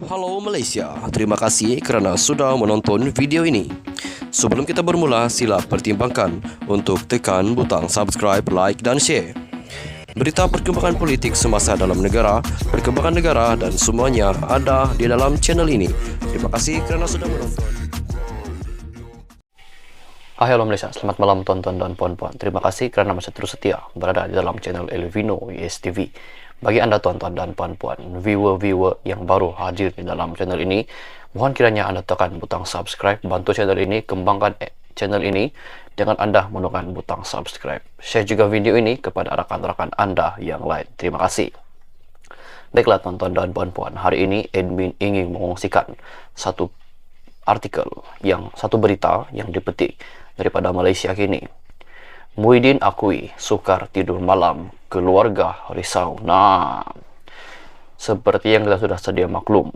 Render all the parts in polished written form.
Halo Malaysia, terima kasih kerana sudah menonton video ini. Sebelum kita bermula, sila pertimbangkan untuk tekan butang subscribe, like dan share. Berita perkembangan politik semasa dalam negara, perkembangan negara dan semuanya ada di dalam channel ini. Terima kasih kerana sudah menonton. Halo Malaysia, selamat malam tuan-tuan dan puan-puan. Terima kasih kerana masih terus setia berada di dalam channel Elvino USTV. Bagi anda tuan-tuan dan puan-puan, viewer-viewer yang baru hadir di dalam channel ini, mohon kiranya anda tekan butang subscribe, bantu channel ini, kembangkan channel ini dengan anda menekan butang subscribe. Share juga video ini kepada rakan-rakan anda yang lain. Terima kasih. Baiklah tuan-tuan dan puan-puan, hari ini admin ingin mengongsikan satu berita yang dipetik daripada Malaysia kini. Muhyiddin akui sukar tidur malam, keluarga risau. Nah, seperti yang kita sudah sedia maklum,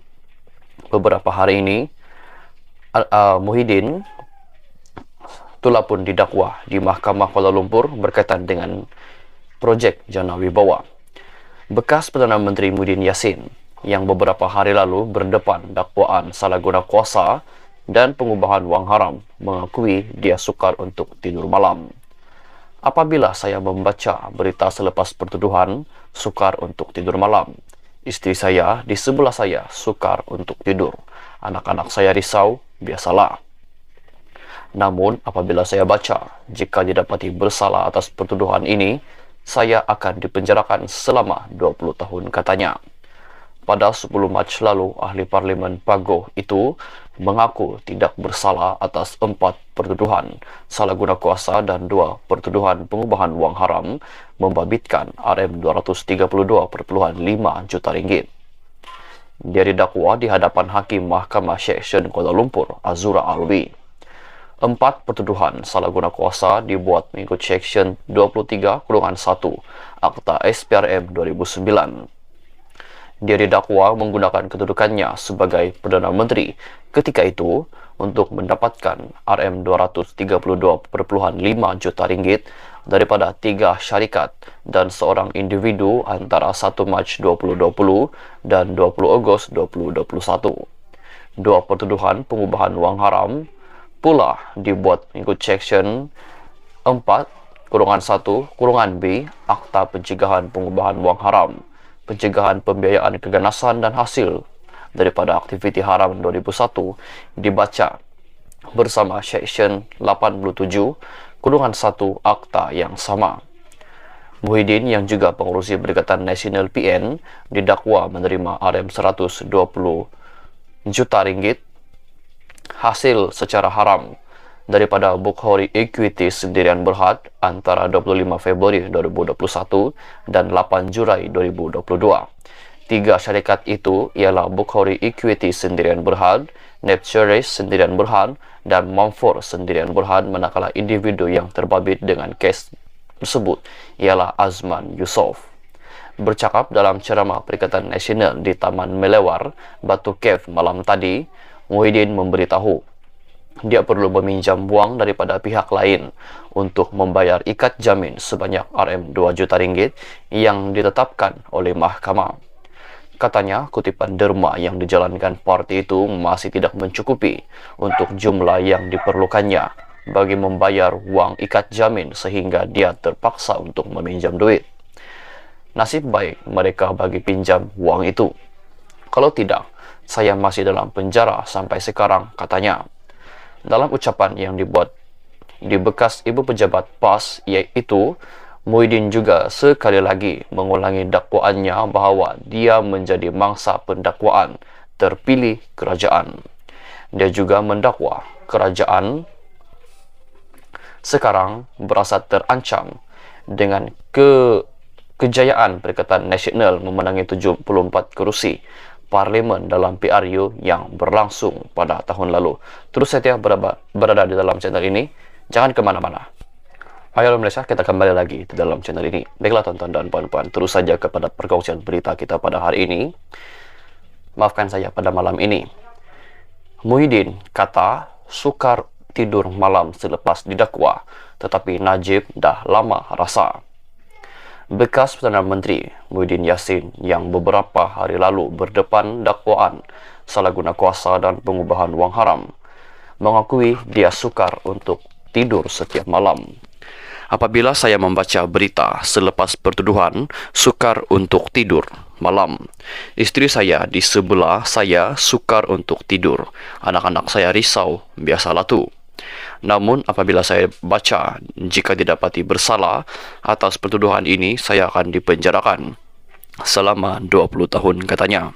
beberapa hari ini Muhyiddin telah pun didakwa di Mahkamah Kuala Lumpur berkaitan dengan projek Jana Wibawa. Bekas Perdana Menteri Muhyiddin Yassin yang beberapa hari lalu berdepan dakwaan salah guna kuasa dan pengubahan wang haram mengakui dia sukar untuk tidur malam. Apabila saya membaca berita selepas pertuduhan sukar untuk tidur malam, istri saya di sebelah saya sukar untuk tidur, anak-anak saya risau, biasalah. Namun apabila saya baca jika didapati bersalah atas pertuduhan ini, saya akan dipenjarakan selama 20 tahun katanya. Pada 10 Mac lalu, ahli Parlimen Pagoh itu mengaku tidak bersalah atas 4 pertuduhan salah guna kuasa dan 2 pertuduhan pengubahan wang haram membabitkan RM232.5 juta ringgit. Dia didakwa di hadapan Hakim Mahkamah Seksyen Kuala Lumpur, Azura Alwi. 4 pertuduhan salah guna kuasa dibuat mengikut Seksyen 23-1 Akta SPRM 2009. Dia didakwa menggunakan kedudukannya sebagai Perdana Menteri ketika itu untuk mendapatkan RM232.5 juta ringgit daripada 3 syarikat dan seorang individu antara 1 Mac 2020 dan 20 Ogos 2021. 2 pertuduhan pengubahan wang haram pula dibuat mengikut Seksyen 4-1-B Akta Pencegahan Pengubahan Wang Haram, Pencegahan Pembiayaan Keganasan dan Hasil daripada Aktiviti Haram 2001 dibaca bersama Seksyen 87-1 Akta yang sama. Muhyiddin yang juga pengurusi Perikatan Nasional PN didakwa menerima RM120 juta ringgit hasil secara haram daripada Bukhari Equity Sendirian Berhad antara 25 Februari 2021 dan 8 Julai 2022. 3 syarikat itu ialah Bukhari Equity Sendirian Berhad, Nepturis Sendirian Berhad, dan Mamfor Sendirian Berhad, manakala individu yang terbabit dengan kes tersebut ialah Azman Yusof. Bercakap dalam ceramah Perikatan Nasional di Taman Melewar, Batu Cave malam tadi, Muhyiddin memberitahu dia perlu meminjam wang daripada pihak lain untuk membayar ikat jamin sebanyak RM2 juta ringgit yang ditetapkan oleh mahkamah. Katanya, kutipan derma yang dijalankan parti itu masih tidak mencukupi untuk jumlah yang diperlukannya bagi membayar wang ikat jamin sehingga dia terpaksa untuk meminjam duit. Nasib baik mereka bagi pinjam wang itu. Kalau tidak, saya masih dalam penjara sampai sekarang, katanya. Dalam ucapan yang dibuat di bekas ibu pejabat PAS, yaitu Muhyiddin juga sekali lagi mengulangi dakwaannya bahawa dia menjadi mangsa pendakwaan terpilih kerajaan. Dia juga mendakwa kerajaan sekarang berasa terancam dengan kejayaan Perikatan Nasional memenangi 74 kerusi Parlimen dalam PRU yang berlangsung pada tahun lalu. Terus setia berada di dalam channel ini. Jangan kemana-mana. Ayo Malaysia, kita kembali lagi di dalam channel ini. Baiklah tuan-tuan dan puan-puan, terus saja kepada perkongsian berita kita pada hari ini. Maafkan saya pada malam ini. Muhyiddin kata sukar tidur malam selepas didakwa, tetapi Najib dah lama rasa. bekas Perdana Menteri Muhyiddin Yassin yang beberapa hari lalu berdepan dakwaan salah guna kuasa dan pengubahan wang haram, mengakui dia sukar untuk tidur setiap malam. Apabila saya membaca berita selepas pertuduhan sukar untuk tidur malam, istri saya di sebelah saya sukar untuk tidur, anak-anak saya risau, biasalah tu. Namun apabila saya baca jika didapati bersalah atas pertuduhan ini, saya akan dipenjarakan selama 20 tahun katanya.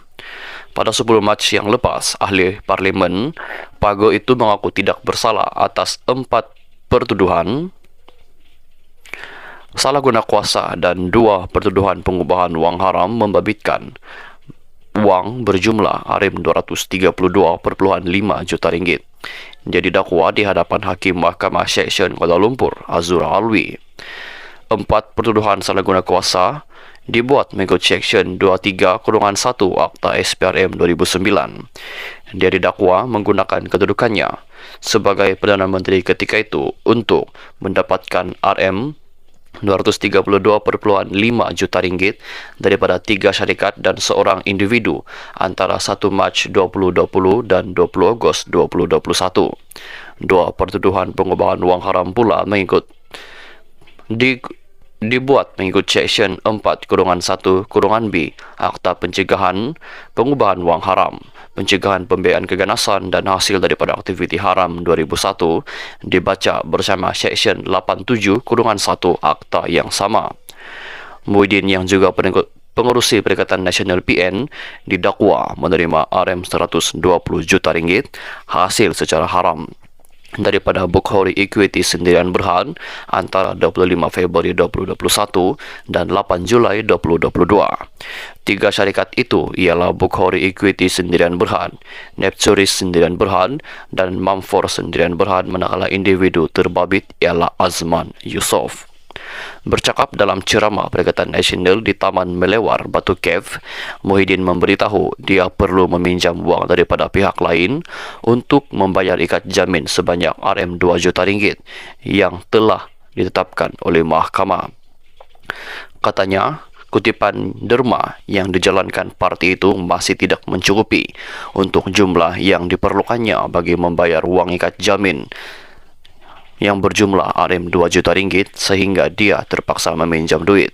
Pada 10 Mac yang lepas, ahli parlimen Pago itu mengaku tidak bersalah atas 4 pertuduhan salah guna kuasa dan 2 pertuduhan pengubahan wang haram membabitkan wang berjumlah RM232.5 juta ringgit. Dia didakwa di hadapan Hakim Mahkamah Seksyen Kuala Lumpur, Azura Alwi. 4 pertuduhan salah guna kuasa dibuat mengikut Seksyen 23/1 Akta SPRM 2009. Dia didakwa menggunakan kedudukannya sebagai Perdana Menteri ketika itu untuk mendapatkan RM232.5 juta ringgit daripada 3 syarikat dan seorang individu antara 1 Mac 2020 dan 20 Ogos 2021. 2 pertuduhan pengubahan wang haram pula dibuat mengikut Seksyen 4/1/B Akta Pencegahan Pengubahan Wang Haram, Pencegahan Pembiayaan Keganasan dan Hasil daripada Aktiviti Haram 2001 dibaca bersama Seksyen 87/1 Akta yang sama. Muhyiddin yang juga pengurusi Perikatan Nasional PN didakwa menerima RM120 juta ringgit hasil secara haram daripada Bukhari Equity Sendirian Berhad antara 25 Februari 2021 dan 8 Julai 2022. 3 syarikat itu ialah Bukhari Equity Sendirian Berhad, Nepturis Sendirian Berhad dan Mamfor Sendirian Berhad, manakala individu terbabit ialah Azman Yusof. Bercakap dalam ceramah Perikatan Nasional di Taman Melewar, Batu Cave, Muhyiddin memberitahu dia perlu meminjam wang daripada pihak lain untuk membayar ikat jamin sebanyak RM2 juta ringgit yang telah ditetapkan oleh mahkamah. Katanya, kutipan derma yang dijalankan parti itu masih tidak mencukupi untuk jumlah yang diperlukannya bagi membayar wang ikat jamin yang berjumlah RM2 juta ringgit sehingga dia terpaksa meminjam duit.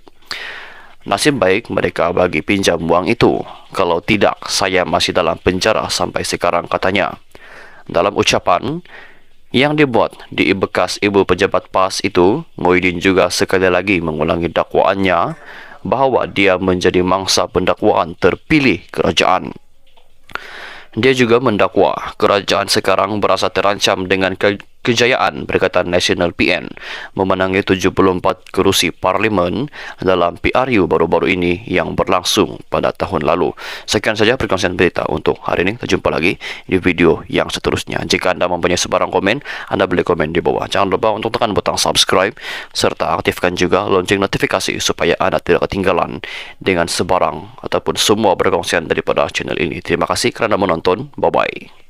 Nasib baik mereka bagi pinjam wang itu. Kalau tidak, saya masih dalam penjara sampai sekarang, katanya. Dalam ucapan yang dibuat di bekas ibu pejabat PAS itu, Muhyiddin juga sekali lagi mengulangi dakwaannya bahawa dia menjadi mangsa pendakwaan terpilih kerajaan. Dia juga mendakwa kerajaan sekarang berasa terancam dengan kejayaan Perikatan Nasional PN memenangi 74 kerusi parlimen dalam PRU baru-baru ini yang berlangsung pada tahun lalu. Sekian saja perkongsian berita untuk hari ini. Kita jumpa lagi di video yang seterusnya. Jika anda mempunyai sebarang komen, anda boleh komen di bawah. Jangan lupa untuk tekan butang subscribe serta aktifkan juga lonceng notifikasi supaya anda tidak ketinggalan dengan sebarang ataupun semua perkongsian daripada channel ini. Terima kasih kerana menonton. Bye-bye.